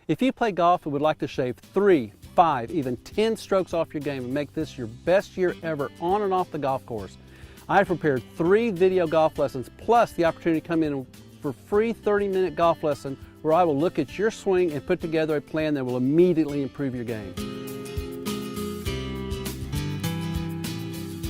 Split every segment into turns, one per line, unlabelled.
If you play golf and would like to shave 3, 5, even 10 strokes off your game and make this your best year ever on and off the golf course, I have prepared 3 video golf lessons plus the opportunity to come in for free 30-minute golf lesson where I will look at your swing and put together a plan that will immediately improve your game.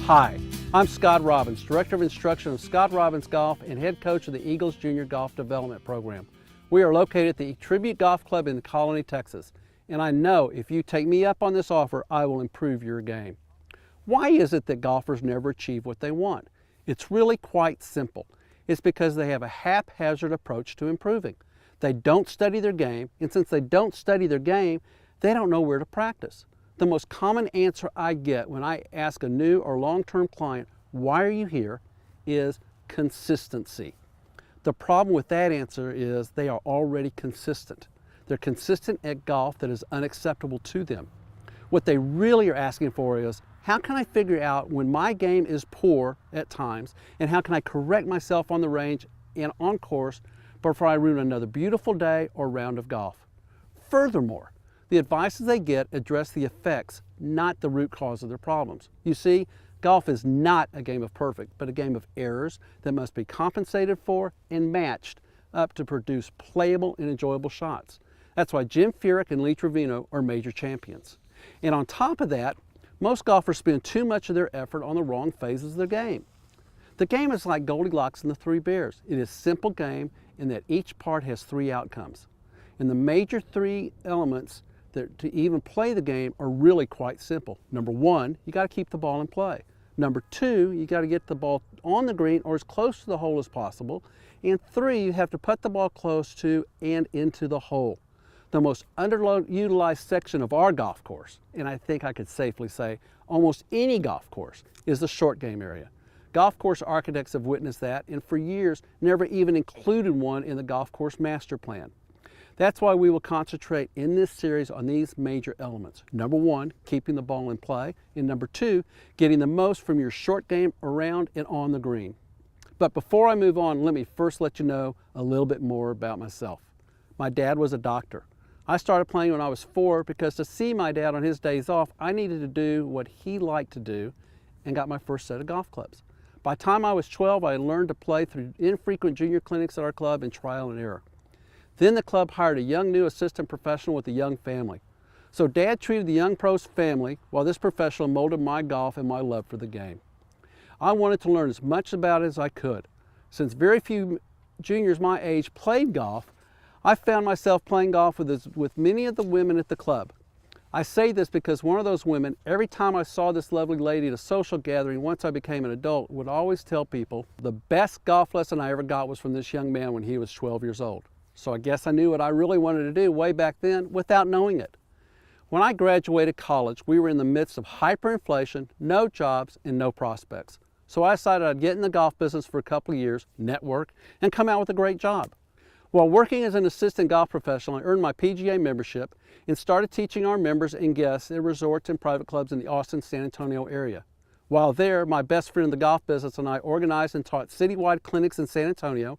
Hi, I'm Scott Robbins, Director of Instruction of Scott Robbins Golf and Head Coach of the Eagles Junior Golf Development Program. We are located at the Tribute Golf Club in Colony, Texas, and I know if you take me up on this offer, I will improve your game. Why is it that golfers never achieve what they want? It's really quite simple. It's because they have a haphazard approach to improving. They don't study their game, and since they don't study their game, they don't know where to practice. The most common answer I get when I ask a new or long-term client, why are you here, is consistency. The problem with that answer is they are already consistent. They're consistent at golf that is unacceptable to them. What they really are asking for is, how can I figure out when my game is poor at times, and how can I correct myself on the range and on course before I ruin another beautiful day or round of golf? Furthermore, the advices they get address the effects, not the root cause of their problems. You see, golf is not a game of perfect, but a game of errors that must be compensated for and matched up to produce playable and enjoyable shots. That's why Jim Furyk and Lee Trevino are major champions. And on top of that, most golfers spend too much of their effort on the wrong phases of their game. The game is like Goldilocks and the Three Bears. It is a simple game in that each part has 3 outcomes. And the major 3 elements to even play the game are really quite simple. Number 1, you got to keep the ball in play. Number 2, you got to get the ball on the green or as close to the hole as possible. And 3, you have to put the ball close to and into the hole. The most underutilized section of our golf course, and I think I could safely say almost any golf course, is the short game area. Golf course architects have witnessed that and for years never even included one in the golf course master plan. That's why we will concentrate in this series on these major elements. Number 1, keeping the ball in play, and number 2, getting the most from your short game around and on the green. But before I move on, let me first let you know a little bit more about myself. My dad was a doctor. I started playing when I was 4 because to see my dad on his days off, I needed to do what he liked to do and got my first set of golf clubs. By the time I was 12, I learned to play through infrequent junior clinics at our club and trial and error. Then the club hired a young new assistant professional with a young family. So Dad treated the young pro's family while this professional molded my golf and my love for the game. I wanted to learn as much about it as I could. Since very few juniors my age played golf, I found myself playing golf with many of the women at the club. I say this because one of those women, every time I saw this lovely lady at a social gathering once I became an adult, would always tell people the best golf lesson I ever got was from this young man when he was 12 years old. So I guess I knew what I really wanted to do way back then without knowing it. When I graduated college, we were in the midst of hyperinflation, no jobs, and no prospects. So I decided I'd get in the golf business for a couple of years, network, and come out with a great job. While working as an assistant golf professional, I earned my PGA membership and started teaching our members and guests at resorts and private clubs in the Austin, San Antonio area. While there, my best friend in the golf business and I organized and taught citywide clinics in San Antonio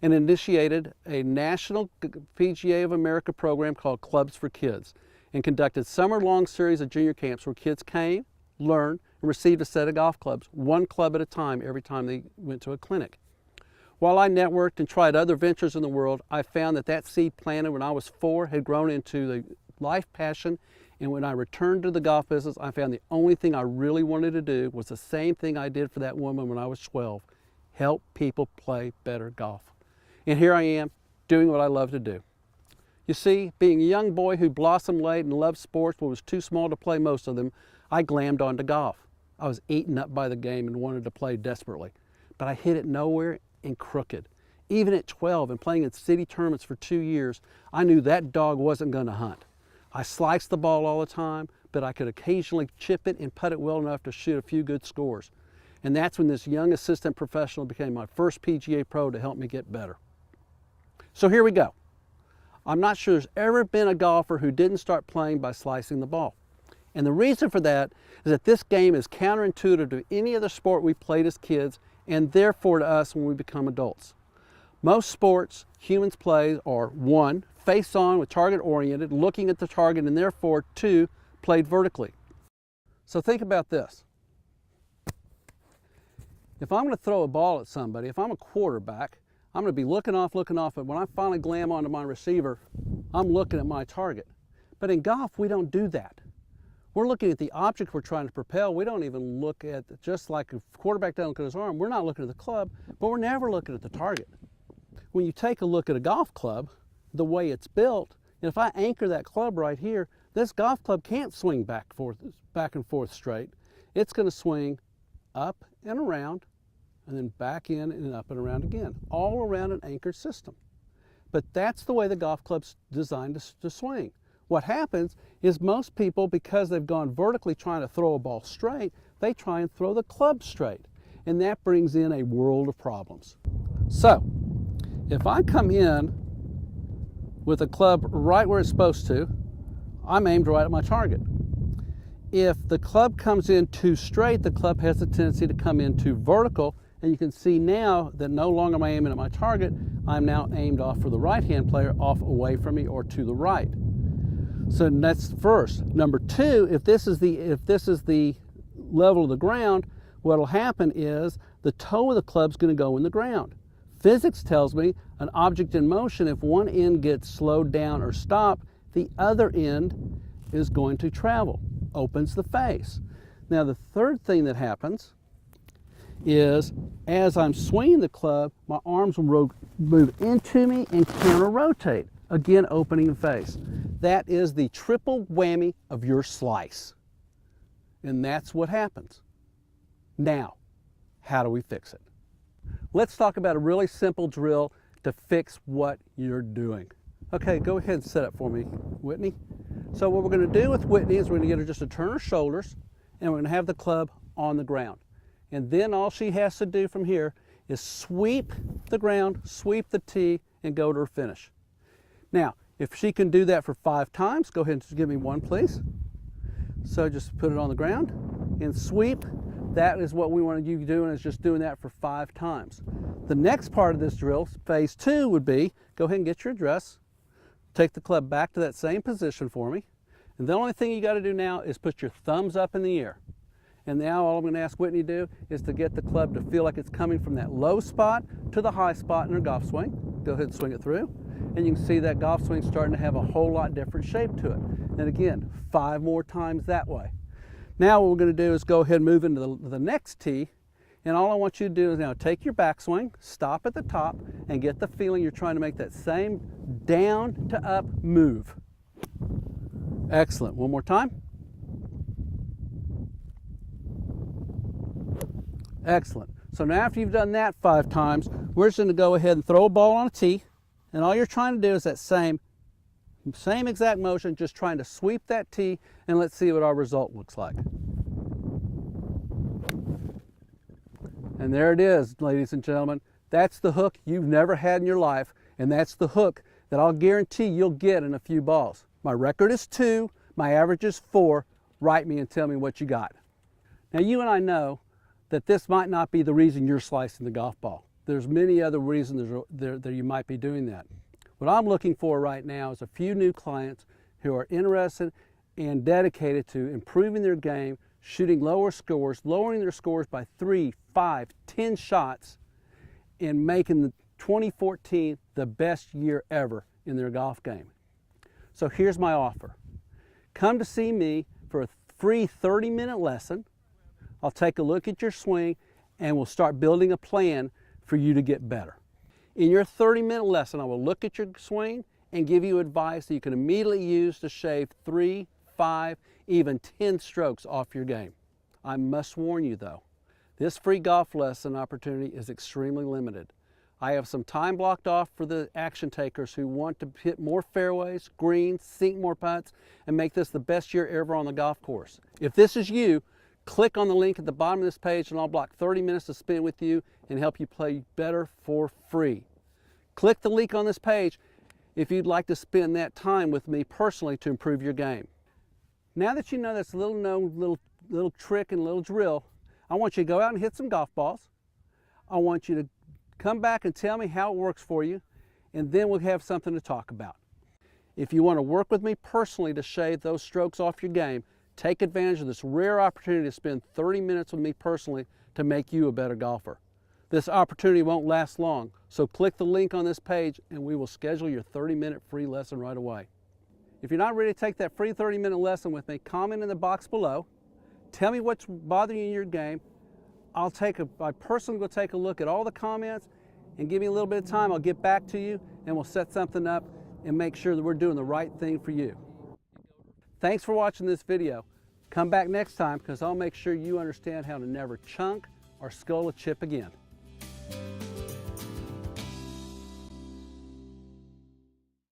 and initiated a national PGA of America program called Clubs for Kids and conducted summer-long series of junior camps where kids came, learned, and received a set of golf clubs, 1 club at a time every time they went to a clinic. While I networked and tried other ventures in the world, I found that seed planted when I was 4 had grown into the life passion, and when I returned to the golf business, I found the only thing I really wanted to do was the same thing I did for that woman when I was 12, help people play better golf. And here I am, doing what I love to do. You see, being a young boy who blossomed late and loved sports but was too small to play most of them, I glammed onto golf. I was eaten up by the game and wanted to play desperately. But I hit it nowhere and crooked. Even at 12 and playing in city tournaments for 2 years, I knew that dog wasn't going to hunt. I sliced the ball all the time, but I could occasionally chip it and putt it well enough to shoot a few good scores. And that's when this young assistant professional became my first PGA pro to help me get better. So here we go. I'm not sure there's ever been a golfer who didn't start playing by slicing the ball. And the reason for that is that this game is counterintuitive to any other sport we played as kids and therefore to us when we become adults. Most sports humans play are 1, face on with target oriented, looking at the target, and therefore 2, played vertically. So think about this. If I'm going to throw a ball at somebody, if I'm a quarterback, I'm going to be looking off, but when I finally glam onto my receiver, I'm looking at my target. But in golf, we don't do that. We're looking at the object we're trying to propel. We don't even look at, just like a quarterback doesn't look at his arm, we're not looking at the club, but we're never looking at the target. When you take a look at a golf club, the way it's built, and if I anchor that club right here, this golf club can't swing back and forth straight. It's going to swing up and around, and then back in and up and around again, all around an anchored system. But that's the way the golf club's designed to swing. What happens is most people, because they've gone vertically trying to throw a ball straight, they try and throw the club straight. And that brings in a world of problems. So, if I come in with a club right where it's supposed to, I'm aimed right at my target. If the club comes in too straight, the club has a tendency to come in too vertical, and you can see now that no longer am I aiming at my target, I'm now aimed off for the right-hand player, off away from me or to the right. So that's first. Number 2, if this is the level of the ground, what will happen is the toe of the club is going to go in the ground. Physics tells me an object in motion, if one end gets slowed down or stopped, the other end is going to travel, opens the face. Now the third thing that happens is as I'm swinging the club, my arms will move into me and counter-rotate, again opening the face. That is the triple whammy of your slice. And that's what happens. Now, how do we fix it? Let's talk about a really simple drill to fix what you're doing. Okay, go ahead and set up for me, Whitney. So what we're going to do with Whitney is we're going to get her just to turn her shoulders, and we're going to have the club on the ground. And then all she has to do from here is sweep the ground, sweep the tee, and go to her finish. Now, if she can do that for 5 times, go ahead and just give me 1, please. So just put it on the ground and sweep. That is what we want you doing, is just doing that for 5 times. The next part of this drill, phase 2, would be go ahead and get your address, take the club back to that same position for me, and the only thing you got to do now is put your thumbs up in the air. And now all I'm going to ask Whitney to do is to get the club to feel like it's coming from that low spot to the high spot in her golf swing. Go ahead and swing it through, and you can see that golf swing starting to have a whole lot different shape to it. And again, 5 more times that way. Now what we're going to do is go ahead and move into the next tee, and all I want you to do is now take your backswing, stop at the top, and get the feeling you're trying to make that same down to up move. Excellent. One more time. Excellent. So now after you've done that 5 times, we're just going to go ahead and throw a ball on a tee, and all you're trying to do is that same exact motion, just trying to sweep that tee, and let's see what our result looks like. And there it is, ladies and gentlemen. That's the hook you've never had in your life, and that's the hook that I'll guarantee you'll get in a few balls. My record is 2, my average is 4. Write me and tell me what you got. Now you and I know that this might not be the reason you're slicing the golf ball. There's many other reasons that you might be doing that. What I'm looking for right now is a few new clients who are interested and dedicated to improving their game, shooting lower scores, lowering their scores by 3, 5, 10 shots, and making the 2014 the best year ever in their golf game. So here's my offer. Come to see me for a free 30-minute lesson. I'll take a look at your swing, and we'll start building a plan for you to get better. In your 30-minute lesson, I will look at your swing and give you advice that you can immediately use to shave 3, 5, even 10 strokes off your game. I must warn you though, this free golf lesson opportunity is extremely limited. I have some time blocked off for the action takers who want to hit more fairways, greens, sink more putts, and make this the best year ever on the golf course. If this is you, click on the link at the bottom of this page and I'll block 30 minutes to spend with you and help you play better for free. Click the link on this page if you'd like to spend that time with me personally to improve your game. Now that you know this little known little trick and little drill, I want you to go out and hit some golf balls. I want you to come back and tell me how it works for you, and then we'll have something to talk about. If you want to work with me personally to shave those strokes off your game, take advantage of this rare opportunity to spend 30 minutes with me personally to make you a better golfer. This opportunity won't last long, so click the link on this page and we will schedule your 30-minute free lesson right away. If you're not ready to take that free 30-minute lesson with me, comment in the box below. Tell me what's bothering you in your game. I personally will take a look at all the comments and give me a little bit of time. I'll get back to you and we'll set something up and make sure that we're doing the right thing for you. Thanks for watching this video. Come back next time because I'll make sure you understand how to never chunk or skull a chip again.